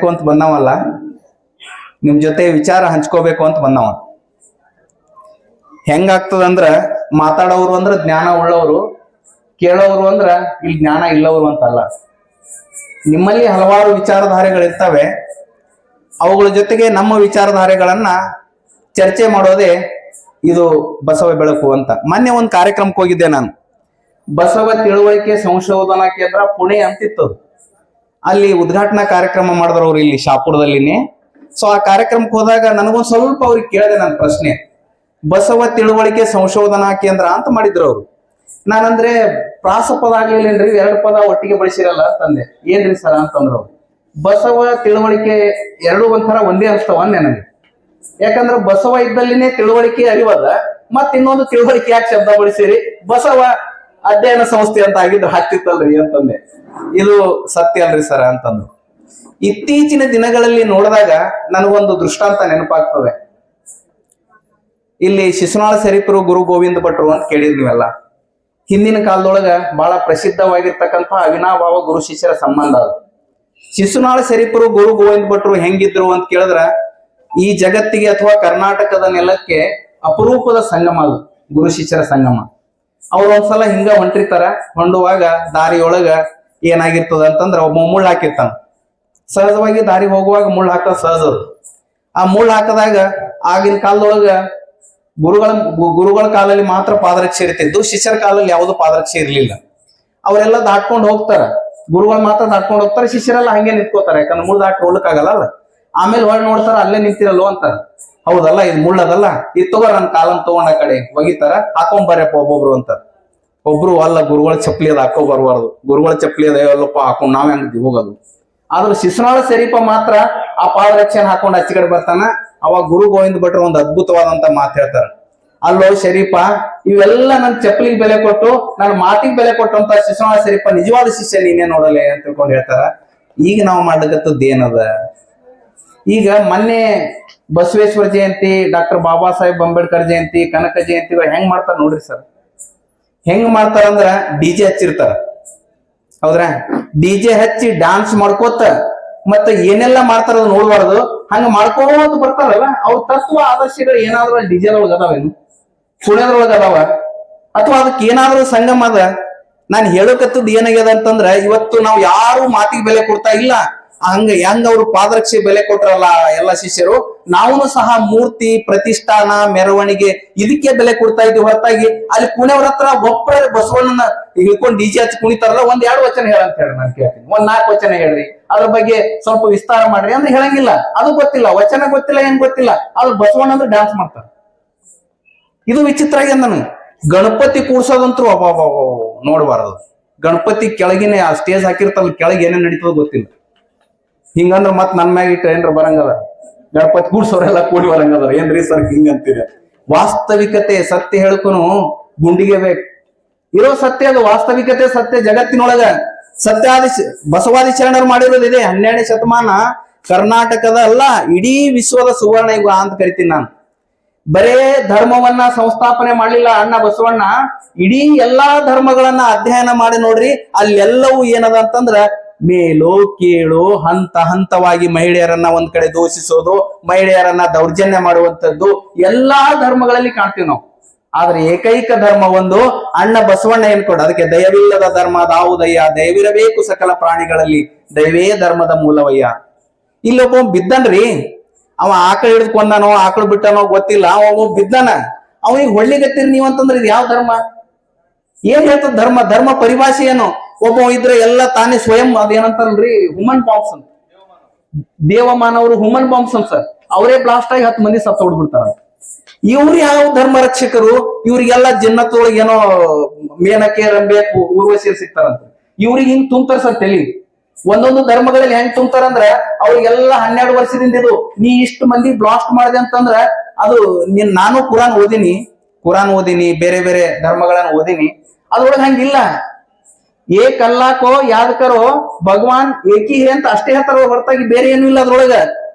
ಅಂತ ಬಂದವಲ್ಲ, ನಿಮ್ ಜೊತೆ ವಿಚಾರ ಹಂಚ್ಕೋಬೇಕು ಅಂತ ಬಂದವ. ಹೆಂಗಾಗ್ತದಂದ್ರ, ಮಾತಾಡೋರು ಅಂದ್ರ ಜ್ಞಾನ ಉಳ್ಳವರು, ಕೇಳೋರು ಅಂದ್ರ ಇಲ್ಲಿ ಜ್ಞಾನ ಇಲ್ಲವರು ಅಂತಲ್ಲ. ನಿಮ್ಮಲ್ಲಿ ಹಲವಾರು ವಿಚಾರಧಾರೆಗಳಿರ್ತವೆ. ಅವುಗಳ ಜೊತೆಗೆ ನಮ್ಮ ವಿಚಾರಧಾರೆಗಳನ್ನ ಚರ್ಚೆ ಮಾಡೋದೇ ಇದು ಬಸವ ಬೆಳಕು ಅಂತ. ಮೊನ್ನೆ ಒಂದು ಕಾರ್ಯಕ್ರಮಕ್ಕೆ ಹೋಗಿದ್ದೆ ನಾನು. ಬಸವ ತಿಳುವಳಿಕೆ ಸಂಶೋಧನಾ ಕೇಂದ್ರ ಪುಣೆ ಅಂತಿತ್ತು. ಅಲ್ಲಿ ಉದ್ಘಾಟನಾ ಕಾರ್ಯಕ್ರಮ ಮಾಡಿದ್ರು ಅವ್ರು ಇಲ್ಲಿ ಶಾಪುರದಲ್ಲಿನೇ. ಸೊ ಆ ಕಾರ್ಯಕ್ರಮಕ್ಕೆ ಹೋದಾಗ ನನಗೊಂದು ಸ್ವಲ್ಪ ಅವ್ರಿಗೆ ಕೇಳಿದೆ ನನ್ನ ಪ್ರಶ್ನೆ. ಬಸವ ತಿಳುವಳಿಕೆ ಸಂಶೋಧನಾ ಕೇಂದ್ರ ಅಂತ ಮಾಡಿದ್ರು ಅವ್ರು. ನಾನಂದ್ರೆ ಪ್ರಾಸಪದ ಆಗ್ಲಿಲ್ಲೇನ್ರಿ, 2 ಪದ ಒಟ್ಟಿಗೆ ಬಳಸಿರಲ್ಲ ಅಂತಂದೆ. ಏನ್ರಿ ಸರ ಅಂತಂದ್ರು ಅವ್ರು. ಬಸವ ತಿಳುವಳಿಕೆ ಎರಡು ಒಂಥರ ಒಂದೇ ಅನಿಸ್ತವ ನನಗೆ. ಯಾಕಂದ್ರೆ ಬಸವ ಇದ್ದಲ್ಲಿನೇ ತಿಳುವಳಿಕೆ ಅರಿವದ, ಮತ್ ಇನ್ನೊಂದು ತಿಳುವಳಿಕೆ ಯಾಕೆ ಶಬ್ದ ಬಳಸಿರಿ, ಬಸವ ಅಧ್ಯಯನ ಸಂಸ್ಥೆ ಅಂತ ಆಗಿದ್ರೆ ಹತ್ತಿತ್ತಲ್ರಿ ಅಂತಂದೆ. ಇದು ಸತ್ಯ ಅಲ್ರಿ ಸರ ಅಂತಂದ್ರು. ಇತ್ತೀಚಿನ ದಿನಗಳಲ್ಲಿ ನೋಡಿದಾಗ ನನಗೊಂದು ದೃಷ್ಟಾಂತ ನೆನಪಾಗ್ತದೆ. ಇಲ್ಲಿ ಶಿಶುನಾಳ ಶರೀಫರು ಗುರು ಗೋವಿಂದ ಭಟ್ರು ಅಂತ ಕೇಳಿದ್ರಿ ನೀವೆಲ್ಲ. ಹಿಂದಿನ ಕಾಲದೊಳಗ ಬಹಳ ಪ್ರಸಿದ್ಧವಾಗಿರ್ತಕ್ಕಂಥ ಅವಿನಾಭಾವ ಗುರು ಶಿಷ್ಯರ ಸಂಬಂಧ ಅದು. ಶಿಶುನಾಳ ಶರೀಫರು ಗುರು ಗೋವಿಂದ ಭಟ್ರು ಹೆಂಗಿದ್ರು ಅಂತ ಕೇಳಿದ್ರ, ಈ ಜಗತ್ತಿಗೆ ಅಥವಾ ಕರ್ನಾಟಕದ ನೆಲಕ್ಕೆ ಅಪರೂಪದ ಸಂಗಮ ಅದು, ಗುರು ಶಿಷ್ಯರ ಸಂಗಮ. ಅವ್ರು ಒಂದ್ಸಲ ಹಿಂಗ ಹೊಂಟಿರ್ತಾರ. ಹೊಂಡುವಾಗ ದಾರಿಯೊಳಗ ಏನಾಗಿರ್ತದ ಅಂತಂದ್ರ ಒಬ್ಬ ಮುಳ್ಳು ಹಾಕಿರ್ತಾನ. ಸಹಜವಾಗಿ ದಾರಿ ಹೋಗುವಾಗ ಮುಳ್ಳು ಹಾಕೋದು ಸಹಜ. ಆ ಮುಳ್ಳು ಹಾಕದಾಗ ಆಗಿನ ಕಾಲದೊಳಗ ಗುರುಗಳ ಕಾಲಲ್ಲಿ ಮಾತ್ರ ಪಾದರಕ್ಷೆ ಇರ್ತಿದ್ದು, ಶಿಷ್ಯರ ಕಾಲಲ್ಲಿ ಯಾವುದು ಪಾದರಕ್ಷೆ ಇರ್ಲಿಲ್ಲ. ಅವರೆಲ್ಲ ದಾಟ್ಕೊಂಡು ಹೋಗ್ತಾರ, ಗುರುಗಳು ಮಾತ್ರ ದಾಟ್ಕೊಂಡು ಹೋಗ್ತಾರೆ, ಶಿಷ್ಯರೆಲ್ಲ ಹಂಗೆ ನಿಂತ್ಕೋತಾರೆ. ಯಾಕಂದ್ರೆ ಮುಳ್ಳು ದಾಟಿ ಹೋಗ್ಲಿಕ್ಕಾಗಲ್ಲ. ಆಮೇಲೆ ಹೊಳ್ ನೋಡ್ತಾರ, ಅಲ್ಲೇ ನಿಂತಿರಲ್ವ ಅಂತಾರ. ಹೌದಲ್ಲ, ಇದು ಮುಳ್ಳದಲ್ಲ, ಇದು ತಗೋ ನನ್ನ ಕಾಲನ್ ತಗೊಂಡ ಕಡೆ ಒಗಿತಾರ, ಹಾಕೊಂಬರ್ಯಪ್ಪ ಒಬ್ಬೊಬ್ರು ಅಂತಾರ. ಒಬ್ರು ಅಲ್ಲ, ಗುರುಗಳ ಚಪ್ಪಲಿ ಅದ ಹಾಕೋ ಬರ್ಬಾರ್ದು, ಗುರುಗಳ ಚಪ್ಪಲಿ ಅದ ಎಲ್ಲಪ್ಪ ಹಾಕೊಂಡ್ ನಾವ್ ಹೆಂಗ್ ಹೋಗೋದು. ಆದ್ರೆ ಶಿಶುನಾಳ ಶರೀಫ ಮಾತ್ರ ಆ ಪಾದರಕ್ಷೆನ ಹಾಕೊಂಡು ಅಚ್ಚಿಕಡೆ ಬರ್ತಾನ. ಅವಾಗ ಗುರು ಗೋವಿಂದ ಭಟ್ರು ಒಂದು ಅದ್ಭುತವಾದಂತ ಮಾತು ಹೇಳ್ತಾರ. ಅಲ್ಲೋ ಶರೀಫ, ಇವೆಲ್ಲ ನನ್ ಚಪ್ಪಲಿಗೆ ಬೆಲೆ ಕೊಟ್ಟು, ನನ್ನ ಮಾತಿಗೆ ಬೆಲೆ ಕೊಟ್ಟಂತ ಶಿಶುನಾಳ ಶರೀಫ ನಿಜವಾದ ಶಿಷ್ಯ ನೀನೇ ನೋಡಲೆ ಅಂತ ತಿಳ್ಕೊಂಡು ಹೇಳ್ತಾರ. ಈಗ ನಾವು ಮಾಡ್ಲಿಕ್ಕತ್ತದ್ದು ಏನದ? ಈಗ ಮೊನ್ನೆ ಬಸವೇಶ್ವರ ಜಯಂತಿ, ಡಾಕ್ಟರ್ ಬಾಬಾ ಸಾಹೇಬ್ ಅಂಬೇಡ್ಕರ್ ಜಯಂತಿ, ಕನಕ ಜಯಂತಿಗಳು ಹೆಂಗ್ ಮಾಡ್ತಾರ ನೋಡ್ರಿ ಸರ್. ಹೆಂಗ್ ಮಾಡ್ತಾರಂದ್ರ ಡಿಜೆ ಹಚ್ಚಿರ್ತಾರ. ಹೌದ್ರಾ? ಡಿಜೆ ಹಚ್ಚಿ ಡ್ಯಾನ್ಸ್ ಮಾಡ್ಕೋತ ಮತ್ತೆ ಏನೆಲ್ಲಾ ಮಾಡ್ತಾರ ಅದು ನೋಡ್ಬಾರ್ದು. ಹಂಗ ಮಾಡ್ಕೋತ ಬರ್ತಾರಲ್ಲ, ಅವ್ರ ತತ್ವ ಆದರ್ಶಗಳು ಏನಾದ್ರು ಡಿಜೆದೊಳಗ ಅದಾವೇನು, ಸುಳ್ಯದ್ರೊಳಗ ಅದಾವ, ಅಥವಾ ಅದಕ್ಕೆ ಏನಾದ್ರು ಸಂಗಮ ಅದ? ನಾನು ಹೇಳಕತ್ತದ್ ಏನಾಗ್ಯದ ಅಂತಂದ್ರ, ಇವತ್ತು ನಾವು ಯಾರು ಮಾತಿಗೆ ಬೆಲೆ ಕೊಡ್ತಾ ಇಲ್ಲ. ಹೆಂಗ ಅವ್ರು ಪಾದರಕ್ಷೆ ಬೆಲೆ ಕೊಟ್ರಲ್ಲ ಎಲ್ಲ ಶಿಷ್ಯರು, ನಾವು ಸಹ ಮೂರ್ತಿ, ಪ್ರತಿಷ್ಠಾನ, ಮೆರವಣಿಗೆ ಇದಕ್ಕೆ ಬೆಲೆ ಕೊಡ್ತಾ ಇದ್ವಿ ಹೊರತಾಗಿ ಅಲ್ಲಿ ಪುಣೆಯವ್ರ ಹತ್ರ ಒಬ್ಬರ ಬಸವಣ್ಣನ ಹಿಡ್ಕೊಂಡು ಡಿಜೆ ಹಚ್ಚಿ ಕುಣಿತಾರಲ್ಲ, 1-2 ವಚನ ಹೇಳಂತ ಹೇಳಿ ನಾನು ಕೇಳ್ತೀನಿ. 1-4 ವಚನ ಹೇಳ್ರಿ, ಅದ್ರ ಬಗ್ಗೆ ಸ್ವಲ್ಪ ವಿಸ್ತಾರ ಮಾಡ್ರಿ ಅಂದ್ರೆ ಹೇಳಂಗಿಲ್ಲ. ಅದು ಗೊತ್ತಿಲ್ಲ, ವಚನ ಗೊತ್ತಿಲ್ಲ, ಏನ್ ಗೊತ್ತಿಲ್ಲ, ಆದ್ರೆ ಬಸವಣ್ಣ ಅಂದ್ರೆ ಡ್ಯಾನ್ಸ್ ಮಾಡ್ತಾರ. ಇದು ವಿಚಿತ್ರ ಆಗ್ಯದ ನನಗೆ. ಗಣಪತಿ ಕೂರ್ಸೋದಂತ್ರು ಅಬ್ಬ ನೋಡ್ಬಾರದು. ಗಣಪತಿ ಕೆಳಗಿನ ಆ ಸ್ಟೇಜ್ ಹಾಕಿರ್ತಾರ, ಕೆಳಗೆ ಏನೇನ್ ನಡೀತದ ಗೊತ್ತಿಲ್ಲ. ಹಿಂಗಂದ್ರ ಮತ್ ನನ್ ಮ್ಯಾಗ ಇಟ್ಟ ಏನ್ರ ಬರಂಗದ, ಗಣಪತಿ ಕೂಡ್ಸೋರೆಲ್ಲ ಕೂಡಿ ಬರಂಗದಾರ. ಏನ್ರಿ ಸರ್ ಹಿಂಗಂತೀರ? ವಾಸ್ತವಿಕತೆ, ಸತ್ಯ ಹೇಳ್ಕೊನು ಗುಂಡಿಗೆ ಬೇಕು. ಇರೋ ಸತ್ಯ ಅದು, ವಾಸ್ತವಿಕತೆ ಸತ್ಯ. ಜಗತ್ತಿನೊಳಗ ಸತ್ಯಾದಿ ಬಸವಾದಿ ಶರಣರು ಮಾಡಿರೋದಿದೆ. 12ನೇ ಶತಮಾನ ಕರ್ನಾಟಕದ ಅಲ್ಲ, ಇಡೀ ವಿಶ್ವದ ಸುವರ್ಣ ಯುಗ ಅಂತ ಕರಿತೀನಿ ನಾನು. ಬರೇ ಧರ್ಮವನ್ನ ಸಂಸ್ಥಾಪನೆ ಮಾಡ್ಲಿಲ್ಲ ಅಣ್ಣ ಬಸವಣ್ಣ, ಇಡೀ ಎಲ್ಲಾ ಧರ್ಮಗಳನ್ನ ಅಧ್ಯಯನ ಮಾಡಿ ನೋಡ್ರಿ. ಅಲ್ಲೆಲ್ಲವೂ ಏನದ ಅಂತಂದ್ರ ಮೇಲು ಕೀಳು, ಹಂತ ಹಂತವಾಗಿ ಮಹಿಳೆಯರನ್ನ ಒಂದ್ ಕಡೆ ದೂಷಿಸೋದು, ಮಹಿಳೆಯರನ್ನ ದೌರ್ಜನ್ಯ ಮಾಡುವಂತದ್ದು ಎಲ್ಲಾ ಧರ್ಮಗಳಲ್ಲಿ ಕಾಣ್ತೀವಿ ನಾವು. ಆದ್ರೆ ಏಕೈಕ ಧರ್ಮ ಒಂದು, ಅಣ್ಣ ಬಸವಣ್ಣ ಏನ್ಕೊಡ, ಅದಕ್ಕೆ ದಯವಿಲ್ಲದ ಧರ್ಮ ದಾವುದಯ್ಯ, ದಯವಿರಬೇಕು ಸಕಲ ಪ್ರಾಣಿಗಳಲ್ಲಿ, ದಯವೇ ಧರ್ಮದ ಮೂಲವಯ್ಯ. ಇಲ್ಲೊಬ್ಬ ಬಿದ್ದನ್ರಿ, ಅವ ಆಕಳ ಹಿಡಿದುಕೊಂಡನೋ ಆಕಳು ಬಿಟ್ಟನೋ ಗೊತ್ತಿಲ್ಲ, ಅವ ಬಿದ್ದಾನ, ಅವನಿಗೆ ಹೊಳ್ಳಿಗತ್ತೀರಿ ನೀವು ಅಂತಂದ್ರೆ ಇದು ಯಾವ ಧರ್ಮ? ಏನ್ ಹೇಳ್ತದ ಧರ್ಮ? ಧರ್ಮ ಪರಿಭಾಷೆ ಏನು? ಒಬ್ಬ ಇದ್ರೆ ಎಲ್ಲ ತಾನೇ ಸ್ವಯಂ ಅದೇನಂತಾರಲ್ರಿ, ಹ್ಯೂಮನ್ ಬಾಂಬ್ಸ್ ಅಂತ, ದೇವಮಾನವರು ಹ್ಯೂಮನ್ ಬಾಂಬ್ಸ್ ಅಂತ, ಅವರೇ ಬ್ಲಾಸ್ಟ್ ಆಗಿ 10 ಮಂದಿ ಸತ್ತ ಹೊಡ್ಬಿಡ್ತಾರ. ಇವ್ರು ಯಾವ ಧರ್ಮ ರಕ್ಷಕರು? ಇವ್ರಿಗೆಲ್ಲ ಜನ್ನತ್ತೊಳಗೆ ಏನೋ ಮೇನಕೆ, ರಂಬೆ, ಊರ್ವಶಿ ಸಿಗ್ತಾರಂತ. ಇವ್ರಿಗೆ ಹಿಂಗ್ ತುಂಬ್ತಾರ ಸರ್ ತಲಿ. ಒಂದೊಂದು ಧರ್ಮಗಳಲ್ಲಿ ಹೆಂಗ್ ತುಂಬ್ತಾರಂದ್ರ, ಅವ್ರಿಗೆಲ್ಲ 12 ವರ್ಷದಿಂದ ಇದು ನೀ ಇಷ್ಟು ಮಂದಿ ಬ್ಲಾಸ್ಟ್ ಮಾಡಿದೆ ಅಂತಂದ್ರ ಅದು ನಾನು ಕುರಾನ್ ಓದಿನಿ, ಬೇರೆ ಬೇರೆ ಧರ್ಮಗಳನ್ನ ಓದಿನಿ. ಅದ್ರೊಳಗೆ ಹಂಗಿಲ್ಲ. ಏಕ್ ಅಲ್ಲಾಕೋ ಯಾದ್ ಕರೋ ಭಗವಾನ್ ಏಕಿ ಹೇ ಅಂತ ಅಷ್ಟೇ ಹೇಳ್ತಾರ ಹೊರತಾಗಿ ಬೇರೆ ಏನು ಇಲ್ಲ ಅದ್ರೊಳಗ.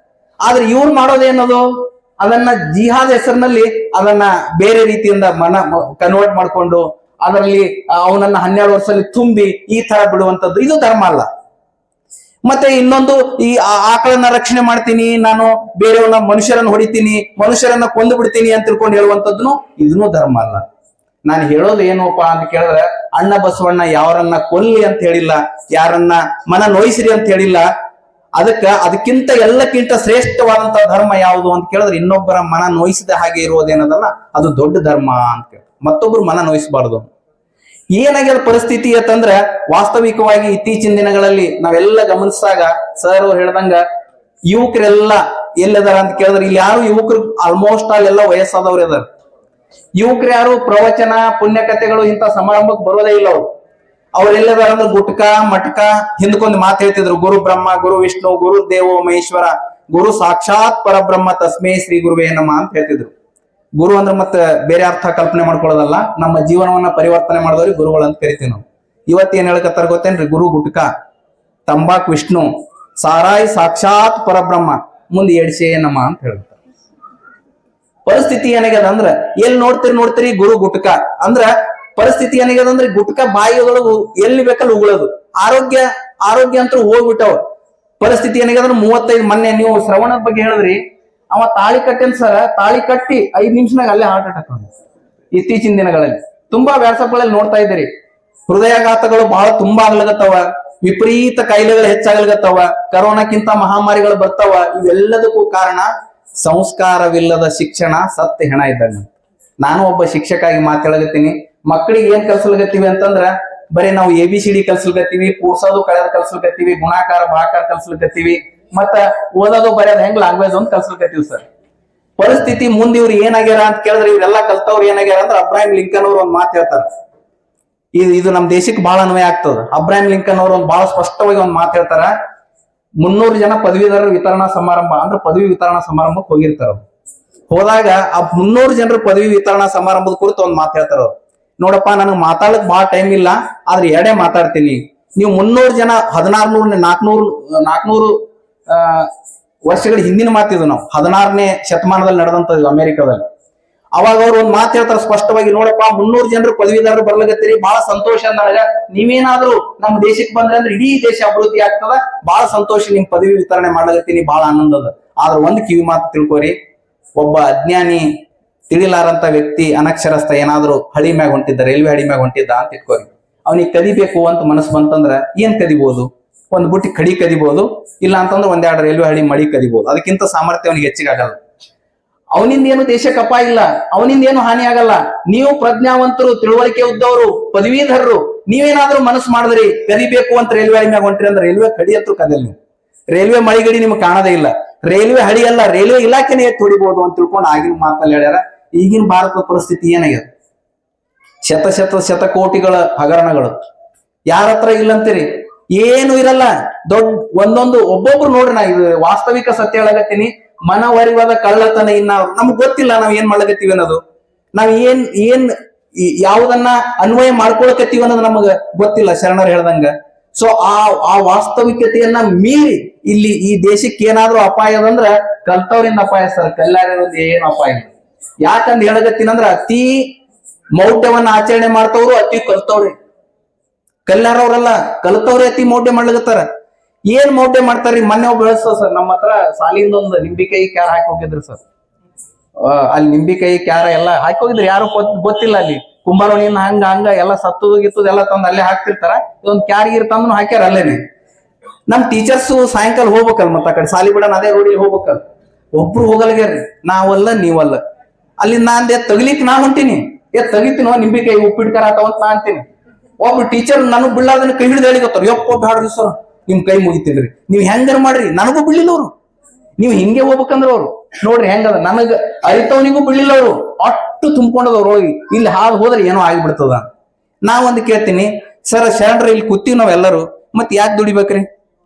ಆದ್ರೆ ಇವ್ರು ಮಾಡೋದೇನದು, ಅದನ್ನ ಜಿಹಾದ್ ಹೆಸರಿನಲ್ಲಿ ಅದನ್ನ ಬೇರೆ ರೀತಿಯಿಂದ ಕನ್ವರ್ಟ್ ಮಾಡ್ಕೊಂಡು ಅದರಲ್ಲಿ ಅವನನ್ನ 12 ವರ್ಷದಲ್ಲಿ ತುಂಬಿ ಈ ತರ ಬಿಡುವಂತದ್ದು ಇದು ಧರ್ಮ ಅಲ್ಲ. ಮತ್ತೆ ಇನ್ನೊಂದು ಈ ಆಕಳನ್ನ ರಕ್ಷಣೆ ಮಾಡ್ತೀನಿ, ನಾನು ಬೇರೆಯವ್ರನ್ನ ಮನುಷ್ಯರನ್ನ ಹೊಡಿತೀನಿ, ಮನುಷ್ಯರನ್ನ ಕೊಂದು ಬಿಡ್ತೀನಿ ಅಂತ ತಿಳ್ಕೊಂಡು ಹೇಳುವಂತದ್ದು ಇದನ್ನು ಧರ್ಮ ಅಲ್ಲ. ನಾನು ಹೇಳೋದು ಏನಪ್ಪಾ ಅಂತ ಕೇಳಿದ್ರೆ, ಅಣ್ಣ ಬಸವಣ್ಣ ಯಾರನ್ನ ಕೊಲ್ಲಿ ಅಂತ ಹೇಳಿಲ್ಲ, ಯಾರನ್ನ ಮನ ನೋಯಿಸ್ರಿ ಅಂತ ಹೇಳಿಲ್ಲ. ಅದಕ್ಕಿಂತ ಎಲ್ಲಕ್ಕಿಂತ ಶ್ರೇಷ್ಠವಾದಂತ ಧರ್ಮ ಯಾವುದು ಅಂತ ಕೇಳಿದ್ರೆ, ಇನ್ನೊಬ್ಬರ ಮನ ನೋಯಿಸಿದ ಹಾಗೆ ಇರುವುದೇನದಲ್ಲ ಅದು ದೊಡ್ಡ ಧರ್ಮ ಅಂತ. ಮತ್ತೊಬ್ರು ಮನ ನೋಯಿಸಬಾರ್ದು. ಏನಾಗ್ಯದ ಪರಿಸ್ಥಿತಿ ಅಂತಂದ್ರ, ವಾಸ್ತವಿಕವಾಗಿ ಇತ್ತೀಚಿನ ದಿನಗಳಲ್ಲಿ ನಾವೆಲ್ಲ ಗಮನಿಸಿದಾಗ ಸರ್ ಹೇಳ್ದಂಗ ಯುವಕರೆಲ್ಲ ಎಲ್ಲದಾರ ಅಂತ ಕೇಳಿದ್ರೆ, ಇಲ್ಲಿ ಯಾರು ಯುವಕರು ಆಲ್ಮೋಸ್ಟ್ ಎಲ್ಲ ವಯಸ್ಸಾದವ್ರು ಇದಾರೆ. ಯುವಕರು ಯಾರು ಪ್ರವಚನ ಪುಣ್ಯಕಥೆಗಳು ಇಂಥ ಸಮಾರಂಭಕ್ಕೆ ಬರೋದೇ ಇಲ್ಲ. ಅವ್ರೆಲ್ಲದಾರ ಅಂದ್ರೆ ಗುಟ್ಕ ಮಟ್ಕ ಹಿಂದಕ್ಕೊಂದು ಮಾತು ಹೇಳ್ತಿದ್ರು, ಗುರು ಬ್ರಹ್ಮ ಗುರು ವಿಷ್ಣು ಗುರು ದೇವೋ ಮಹೇಶ್ವರ ಗುರು ಸಾಕ್ಷಾತ್ ಪರಬ್ರಹ್ಮ ತಸ್ಮೇ ಶ್ರೀ ಗುರುವೇ ನಮಃ ಅಂತ ಹೇಳ್ತಿದ್ರು. ಗುರು ಅಂದ್ರೆ ಮತ್ತೆ ಬೇರೆ ಅರ್ಥ ಕಲ್ಪನೆ ಮಾಡ್ಕೊಳ್ಳೋದಲ್ಲ, ನಮ್ಮ ಜೀವನವನ್ನ ಪರಿವರ್ತನೆ ಮಾಡಿದವ್ರಿಗೆ ಗುರುಗಳು ಅಂತ ಕರಿತೀವಿ ನಾವು. ಇವತ್ತೇನ್ ಹೇಳ್ಕತ್ತಾರ ಗೊತ್ತೇನ್ರಿ? ಗುರು ಗುಟ್ಕ, ತಂಬಾಕ್ ವಿಷ್ಣು, ಸಾರಾಯಿ ಸಾಕ್ಷಾತ್ ಪರಬ್ರಹ್ಮ, ಮುಂದೆ ಎಡ್ಸೆ ನಮ ಅಂತ ಹೇಳ್ತಾರೆ. ಪರಿಸ್ಥಿತಿ ಏನಾಗ್ಯದ ಅಂದ್ರ, ಎಲ್ಲಿ ನೋಡ್ತೀರಿ ಗುರು ಗುಟ್ಕ ಅಂದ್ರ ಪರಿಸ್ಥಿತಿ ಏನಾಗ್ಯದ ಅಂದ್ರೆ, ಗುಟ್ಕ ಬಾಯಿಯೊಳಗು ಎಲ್ಲಿ ಬೇಕಲ್ಲಿ ಉಗುಳೋದು. ಆರೋಗ್ಯ ಅಂತೂ ಹೋಗ್ಬಿಟ್ಟವ. ಪರಿಸ್ಥಿತಿ ಏನಾಗ್ಯದ 35 ಮೊನ್ನೆ ನೀವು ಶ್ರವಣದ ಬಗ್ಗೆ ಹೇಳಿದ್ರಿ, ಅವ ತಾಳಿ ಕಟ್ಟೇನ್ ಸರ್, ತಾಳಿ ಕಟ್ಟಿ 5 ನಿಮಿಷನಾಗ ಅಲ್ಲೇ ಹಾರ್ಟ್ ಅಟ್ಯಾಕ್ ಆಗ. ಇತ್ತೀಚಿನ ದಿನಗಳಲ್ಲಿ ತುಂಬಾ ವ್ಯಾಟ್ಸಪ್ಗಳಲ್ಲಿ ನೋಡ್ತಾ ಇದ್ದೀರಿ, ಹೃದಯಾಘಾತಗಳು ಬಹಳ ತುಂಬಾ ಆಗ್ಲಗತ್ತವ, ವಿಪರೀತ ಕಾಯಿಲೆಗಳು ಹೆಚ್ಚಾಗ್ಲಗತ್ತವ, ಕರೋನಾಕ್ಕಿಂತ ಮಹಾಮಾರಿಗಳು ಬರ್ತಾವ. ಇವೆಲ್ಲದಕ್ಕೂ ಕಾರಣ ಸಂಸ್ಕಾರವಿಲ್ಲದ ಶಿಕ್ಷಣ, ಸತ್ಯ ಹೆಣ ಇದ್ದಂಗ. ನಾನು ಒಬ್ಬ ಶಿಕ್ಷಕ ಆಗಿ ಮಾತಾಡಗತ್ತೀನಿ. ಮಕ್ಕಳಿಗೆ ಏನ್ ಕಲ್ಸಲ್ಗತ್ತೀವಿ ಅಂತಂದ್ರ, ಬರೀ ನಾವು ABCD ಕಲ್ಸಲ್ಗತ್ತೀವಿ, ಕೂಡ್ಸೋದು ಕಳೆದ ಕಲ್ಸಲ್ಗತ್ತೀವಿ, ಗುಣಾಕಾರ ಭಾಕಾರ ಕಲ್ಸಲ್ಗತ್ತೀವಿ, ಮತ್ತ ಓದೋದು ಬರೆಯೋದು ಹೆಂಗ್ ಲ್ಯಾಂಗ್ವೇಜ್ ಅಂತ ಕಲ್ಸಲ್ಗತ್ತೀವಿ ಸರ್. ಪರಿಸ್ಥಿತಿ ಮುಂದೆ ಇವ್ರು ಏನಾಗ್ಯಾರ ಅಂತ ಕೇಳಿದ್ರೆ, ಇವ್ರೆಲ್ಲಾ ಕಲ್ತವ್ರು ಏನಾಗ್ಯಾರ ಅಂದ್ರೆ, ಅಬ್ರಾಹಿಂ ಲಿಂಕನ್ ಅವ್ರು ಒಂದ್ ಮಾತು ಹೇಳ್ತಾರ. ಇದು ನಮ್ ದೇಶಕ್ಕೆ ಬಹಳ ಅನ್ವಯ ಆಗ್ತದ. ಅಬ್ರಾಹಿಂ ಲಿಂಕನ್ ಅವ್ರು ಒಂದ್ ಬಹಳ ಸ್ಪಷ್ಟವಾಗಿ ಒಂದ್ ಮಾತು ಹೇಳ್ತಾರ. 300 ಜನ ಪದವೀಧರರ ವಿತರಣಾ ಸಮಾರಂಭ ಅಂದ್ರೆ ಪದವಿ ವಿತರಣಾ ಸಮಾರಂಭಕ್ಕೆ ಹೋಗಿರ್ತಾರ. ಹೋದಾಗ ಆ 300 ಜನರ ಪದವಿ ವಿತರಣಾ ಸಮಾರಂಭದ ಕುರಿತು ಒಂದ್ ಮಾತು ಹೇಳ್ತಾರ. ನೋಡಪ್ಪ, ನನಗೆ ಮಾತಾಡಕ್ ಬಹಳ ಟೈಮ್ ಇಲ್ಲ, ಆದ್ರೆ ಎರಡೇ ಮಾತಾಡ್ತೀನಿ. ನೀವು 300 ಜನ 400 ವರ್ಷಗಳ ಹಿಂದಿನ ಮಾತಿದ್ವು. ನಾವು 16ನೇ ಶತಮಾನದಲ್ಲಿ ನಡೆದಂತದ್ದು ಅಮೆರಿಕದಲ್ಲಿ. ಅವಾಗ ಅವ್ರು ಒಂದ್ ಮಾತು ಹೇಳ್ತಾರೆ ಸ್ಪಷ್ಟವಾಗಿ, ನೋಡಪ್ಪ 300 ಜನರು ಪದವೀಧರರು ಬರ್ಲಗತ್ತೀರಿ, ಬಹಳ ಸಂತೋಷ ಅಂದಾಗ, ನೀವೇನಾದ್ರೂ ನಮ್ಮ ದೇಶಕ್ಕೆ ಬಂದ್ರೆ ಅಂದ್ರೆ ಇಡೀ ದೇಶ ಅಭಿವೃದ್ಧಿ ಆಗ್ತದ, ಬಹಳ ಸಂತೋಷ, ನಿಮ್ ಪದವಿ ವಿತರಣೆ ಮಾಡ್ಲಗತ್ತೀನಿ, ಬಹಳ ಆನಂದದ. ಆದ್ರೆ ಒಂದ್ ಕಿವಿ ಮಾತು ತಿಳ್ಕೊರಿ, ಒಬ್ಬ ಅಜ್ಞಾನಿ ತಿಳಿಲಾರಂತ ವ್ಯಕ್ತಿ ಅನಕ್ಷರಸ್ಥ ಏನಾದ್ರು ಹಳಿ ಮ್ಯಾಗ ಹೊಂಟಿದ್ದ, ರೈಲ್ವೆ ಹಳಿ ಮ್ಯಾಗ ಹೊಂಟಿದ್ದ ಅಂತ ಇಟ್ಕೋರಿ. ಅವನಿಗೆ ಕದಿಬೇಕು ಅಂತ ಮನಸ್ಸು ಬಂತಂದ್ರ ಏನ್ ಕದಿಬಹುದು? ಒಂದ್ ಬುಟ್ಟಿ ಕಡಿ ಕದಿಬಹುದು, ಇಲ್ಲ ಅಂತಂದ್ರೆ 1-2 ರೈಲ್ವೆ ಹಳಿ ಮಳಿ ಕದಿಬಹುದು. ಅದಕ್ಕಿಂತ ಸಾಮರ್ಥ್ಯ ಅವನಿಗೆ ಹೆಚ್ಚಿಗೆ ಆಗಲ್ಲ. ಅವನಿಂದ ಏನು ದೇಶಕ್ಕೆ ಅಪಾಯ ಇಲ್ಲ, ಅವನಿಂದ ಏನು ಹಾನಿ ಆಗಲ್ಲ. ನೀವು ಪ್ರಜ್ಞಾವಂತರು, ತಿಳುವಳಿಕೆ ಉದ್ದವರು, ಪದವೀಧರರು, ನೀವೇನಾದ್ರೂ ಮನಸ್ಸು ಮಾಡಿದ್ರಿ ಕದಿಬೇಕು ಅಂತ ರೈಲ್ವೆ ಹಳಿ ಮ್ಯಾಗ ಹೊಂಟ್ರಿ ಅಂದ್ರೆ ರೈಲ್ವೆ ಕಡಿ ಅಂತೂ ಕದಿಯಲ್ಲ. ನೀವು ರೈಲ್ವೆ ಮಳಿಗಡಿ ನಿಮ್ಗೆ ಕಾಣದೇ ಇಲ್ಲ. ರೈಲ್ವೆ ಹಳಿ ಅಲ್ಲ, ರೈಲ್ವೆ ಇಲಾಖೆನೇ ಹೊಡಿಬಹುದು ಅಂತ ತಿಳ್ಕೊಂಡು ಆಗಿನ ಮಾತಲ್ಲಿ ಹೇಳ್ಯಾರ. ಈಗಿನ ಭಾರತದ ಪರಿಸ್ಥಿತಿ ಏನಾಗ್ಯದ? ಶತಕೋಟಿಗಳ ಹಗರಣಗಳು ಯಾರ ಹತ್ರ ಇಲ್ಲ ಅಂತೀರಿ? ಏನು ಇರಲ್ಲ. ಒಂದೊಂದು ಒಬ್ಬೊಬ್ರು ನೋಡ್ರಿ, ನಾ ಇದು ವಾಸ್ತವಿಕ ಸತ್ಯ ಹೇಳಕತ್ತೀನಿ. ಮನವರಿವಾದ ಕಳ್ಳತನ ಇನ್ನ ನಮ್ಗ್ ಗೊತ್ತಿಲ್ಲ ನಾವ್ ಏನ್ ಮಾಡ್ಲಕತ್ತೀವಿ ಅನ್ನೋದು, ನಾವ್ ಏನ್ ಯಾವುದನ್ನ ಅನ್ವಯ ಮಾಡ್ಕೊಳಕತ್ತೀವಿ ಅನ್ನೋದು ನಮಗ ಗೊತ್ತಿಲ್ಲ, ಶರಣರು ಹೇಳ್ದಂಗ. ಸೊ ಆ ವಾಸ್ತವಿಕತೆಯನ್ನ ಮೀರಿ ಇಲ್ಲಿ ಈ ದೇಶಕ್ಕೆ ಏನಾದ್ರೂ ಅಪಾಯ ಅದಂದ್ರ ಕಲ್ತವ್ರಿಂದ ಅಪಾಯ ಸರ್, ಕಲ್ಲಾರಿರೋದು ಏನು ಅಪಾಯ ಇಲ್ಲ. ಯಾಕಂದ್ ಹೇಳಕತ್ತೀನಂದ್ರ, ಅತಿ ಮೌಢ್ಯವನ್ನ ಆಚರಣೆ ಮಾಡ್ತವ್ರು ಅತಿ ಕಲ್ತವ್ರಿ. ಕಲ್ಲಾರವ್ರಲ್ಲ, ಕಲ್ತವ್ರೆ ಅತಿ ಮೌಢ್ಯ ಮಾಡ್ಲಕತ್ತಾರ. ಏನ್ ಮೌಢ್ಯ ಮಾಡ್ತಾರ್ರಿ? ಮೊನ್ನೆ ಒಬ್ಬ ಬೆಳೆಸ ಸರ್, ನಮ್ಮ ಹತ್ರ ಸಾಲಿಂದ ಒಂದು ನಿಂಬಿಕಾಯಿ ಕ್ಯಾರ ಹಾಕಿ ಹೋಗಿದ್ರು ಸರ್. ಅಲ್ಲಿ ನಿಂಬಿಕಾಯಿ ಕ್ಯಾರ ಎಲ್ಲ ಹಾಕಿ ಹೋಗಿದ್ರು, ಯಾರು ಗೊತ್ತಿಲ್ಲ. ಅಲ್ಲಿ ಕುಂಬಾರಣಿಯನ್ನ ಹಂಗ ಎಲ್ಲ ಸತ್ತುದು ಗಿತ್ತುದು ಎಲ್ಲ ತಂದು ಅಲ್ಲೇ ಹಾಕ್ತಿರ್ತಾರ. ಇದೊಂದು ಕ್ಯಾರಿಗಿರ್ ತಂದು ಹಾಕ್ಯಾರ ಅಲ್ಲೇನೆ. ನಮ್ ಟೀಚರ್ಸ್ ಸಾಯಂಕಾಲ ಹೋಗ್ಬೇಕಲ್, ಮತ್ತ ಆ ಕಡೆ ಸಾಲಿ ಬಿಡೋಣ ಅದೇ ರೋಡಿಗೆ ಹೋಗ್ಬೇಕಲ್. ಒಬ್ರು ಹೋಗಲ್ಗ್ಯಾರ್ರಿ, ನಾವಲ್ಲ ನೀವಲ್ಲ. ಅಲ್ಲಿ ನಾನ್ ತಗಲಿಕ್ ನಾ ಹೊಂಟೀನಿ, ತೆಗಿತೀನೋ ನಿಂಬಿಕಾಯಿ ಉಪ್ಪಿಟ್ಟು ಖಾರ ಆತಾವಂತ ನಾ ಅಂತೀನಿ. ಒಬ್ರು ಟೀಚರ್ ನನಗ್ ಬಿಡಲಾದನ್ನ ಕೈ ಹಿಡಿದು ಹೇಳಿಕೊತಾರ, ಯಪ್ಪ ಬ್ಯಾಡ್ರಿ ಸರ್ ನಿಮ್ ಕೈ ಮುಗಿತೀನ್ರಿ, ನೀವ್ ಹೆಂಗಾರ ಮಾಡ್ರಿ. ನನಗೂ ಬಿಡ್ಲಿಲ್ಲ ಅವ್ರು. ನೀವ್ ಹಿಂಗೆ ಹೋಗ್ಬೇಕಂದ್ರ ಅವ್ರು ನೋಡ್ರಿ ಹೆಂಗದ, ನನಗ ಅರಿತವನಿಗೂ ಬಿಡ್ಲಿಲ್ಲ ಅವ್ರು, ಅಷ್ಟು ತುಂಬ್ಕೊಂಡದವ್ರು ಹೋಗಿ. ಇಲ್ಲಿ ಹಾದು ಹೋದ್ರೆ ಏನೋ ಆಗಿಬಿಡ್ತದ. ನಾವೊಂದು ಕೇಳ್ತೀನಿ, ಸರ್ ಶರಣರ ಇಲ್ಲಿ ಕೂತೀವಿ ನಾವೆಲ್ಲರೂ, ಮತ್ ಯಾಕೆ ದುಡಿಬೇಕ್ರಿ?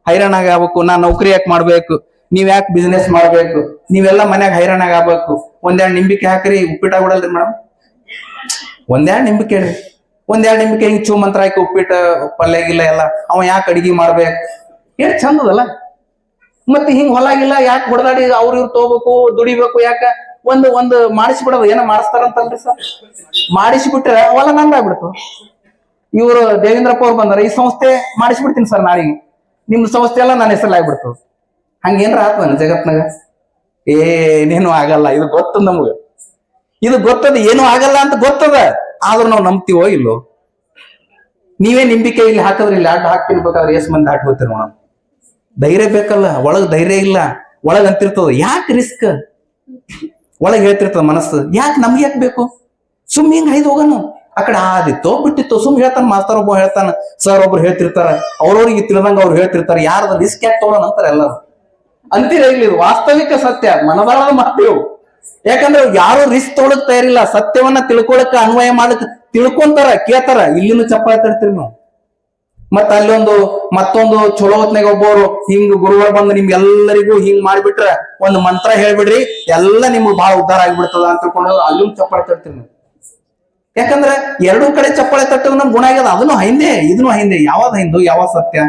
ಹೈರಾಣಾಗ ಆಗ್ಬೇಕು, ನಾ ನೌಕರಿ ಯಾಕೆ ಮಾಡ್ಬೇಕು? ನೀವ್ ಯಾಕೆ ಬಿಸ್ನೆಸ್ ಮಾಡ್ಬೇಕು? ನೀವೆಲ್ಲಾ ಮನ್ಯಾಗ ಹೈರಾಣಾಗ ಆಗ್ಬೇಕು. 1-2 ನಿಂಬಿಕೆ ಹಾಕ್ರಿ, ಉಪ್ಪಿಟ್ಟಾಗ ಬಿಡಲ್ರಿ ಮೇಡಮ್. 1-2 ನಿಂಬಿಕೆ ರೀ, 1-2 ನಿಂಬಿಕೆ ಹಿಂಗ್ ಚೂ ಮಂತ್ರ ಹಾಕಿ ಉಪ್ಪಿಟ್ಟ ಪಲ್ಯ ಗಿಲ್ಲ ಎಲ್ಲ ಅವ ಯಾಕೆ ಅಡಿಗೆ ಮಾಡ್ಬೇಕು? ಏನ್ ಚಂದದಲ್ಲ. ಮತ್ತೆ ಹಿಂಗ್ ಹೊಲಾಗಿಲ್ಲ ಯಾಕೆ ಹೊಡೆದಾಡಿ ಇವ್ರು ತಗೋಬೇಕು, ದುಡಿಬೇಕು? ಯಾಕ ಒಂದು ಮಾಡಿಸ್ಬಿಡೋದು, ಏನೋ ಮಾಡಿಸ್ತಾರಂತಲ್ರಿ ಸರ್, ಮಾಡಿಸ್ಬಿಟ್ರೆ ಹೊಲ ನಂದಾಗ್ಬಿಡ್ತು. ಇವರು ದೇವೇಂದ್ರಪ್ಪ ಅವ್ರು ಬಂದಾರ, ಈ ಸಂಸ್ಥೆ ಮಾಡಿಸ್ಬಿಡ್ತೀನಿ ಸರ್ ನಾಳೆಗೆ. ನಿಮ್ ಸಂಸ್ಥೆ ಎಲ್ಲ ನನ್ನ ಹೆಸರಲ್ಲಿ ಆಗ್ಬಿಡ್ತದ. ಹಂಗೇನ್ರ ಆತ್ಮನ ಜಗತ್ನಾಗ ಏನೇನು ಆಗಲ್ಲ. ಇದು ಗೊತ್ತದ ನಮ್ಗ, ಇದು ಗೊತ್ತದ, ಏನು ಆಗಲ್ಲ ಅಂತ ಗೊತ್ತದ. ಆದ್ರೂ ನಾವು ನಂಬ್ತೀವೋ ಇಲ್ಲೋ? ನೀವೇ ನಿಂಬಿಕೆ ಇಲ್ಲಿ ಹಾಕಿದ್ರೆ ಇಲ್ಲಿ ಆಟ ಹಾಕ್ತಿರ್ಬೇಕಾದ್ರೆ ಎಷ್ಟ್ ಮಂದಿ ಆಟ ಹೋಗ್ತೀರಿ ನೋಡ. ಧೈರ್ಯ ಬೇಕಲ್ಲ, ಒಳಗ್ ಧೈರ್ಯ ಇಲ್ಲ, ಒಳಗ್ ಅಂತಿರ್ತದ ಯಾಕೆ ರಿಸ್ಕ್, ಒಳಗ್ ಹೇಳ್ತಿರ್ತದ ಮನಸ್ಸು ಯಾಕೆ ನಮ್ಗೆ ಯಾಕೆ ಬೇಕು, ಸುಮ್ ಹಿಂಗ್ ಐದು ಹೋಗೋಣ. ಆ ಕಡೆ ಆದಿತ್ತೋ ಬಿಟ್ಟಿತ್ತು, ಸುಮ್ ಹೇಳ್ತಾನ, ಮಾಸ್ತರ್ ಒಬ್ಬ ಹೇಳ್ತಾನ, ಸರ್ ಒಬ್ರು ಹೇಳ್ತಿರ್ತಾರ, ಅವ್ರವ್ರಿಗೆ ತಿಳಿದಂಗ ಅವ್ರು ಹೇಳ್ತಿರ್ತಾರೆ, ಯಾರದ ರಿಸ್ಕ್ ಯಾಕೆ ತಗೋಣ ಅಂತಾರೆ ಎಲ್ಲರೂ. ಅಂತೀರ ಇಲ್ಲಿ ವಾಸ್ತವಿಕ ಸತ್ಯ, ಮನದಾಳದ ಮಾತೇವು. ಯಾಕಂದ್ರೆ ಯಾರು ರಿಸ್ಕ್ ತೊಗೊಳಕ್ ತಯಾರಿಲ್ಲ. ಸತ್ಯವನ್ನ ತಿಳ್ಕೊಳಕ್, ಅನ್ವಯ ಮಾಡಕ್ ತಿಳ್ಕೊಂತಾರ, ಕೇಳ್ತಾರ. ಇಲ್ಲಿನೂ ಚಪ್ಪಾಳೆ ತಡ್ತೀರಿ ನೀವು. ಮತ್ತ ಅಲ್ಲೊಂದು ಮತ್ತೊಂದು ಚಲೋ ಹೊತ್ನಾಗ ಒಬ್ಬರು ಹಿಂಗ್ ಗುರುಗಳು ಬಂದು ನಿಮ್ಗೆಲ್ಲರಿಗೂ ಹಿಂಗ್ ಮಾಡ್ಬಿಟ್ರ, ಒಂದು ಮಂತ್ರ ಹೇಳ್ಬಿಡ್ರಿ, ಎಲ್ಲ ನಿಮ್ಗೆ ಬಹಳ ಉದ್ಧಾರ ಆಗ್ಬಿಡ್ತದ ಅಂತ ತಿಳ್ಕೊಂಡು ಅಲ್ಲೂ ಚಪ್ಪಾಳೆ ತಡ್ತೀರಿ ನೀವು. ಯಾಕಂದ್ರೆ ಎರಡೂ ಕಡೆ ಚಪ್ಪಾಳೆ ತಟ್ಟದ ನಮ್ ಗುಣ ಆಗ್ಯದ. ಅದನ್ನು ಹಿಂದೆ, ಇದನ್ನು ಹಿಂದೆ. ಯಾವ್ದು ಹಿಂದು, ಯಾವ ಸತ್ಯ?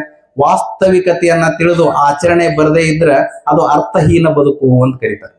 ವಾಸ್ತವಿಕತೆಯನ್ನ ತಿಳಿದು ಆಚರಣೆ ಬರದೇ ಇದ್ರ ಅದು ಅರ್ಥಹೀನ ಬದುಕು ಅಂತ ಕರೀತಾರೆ.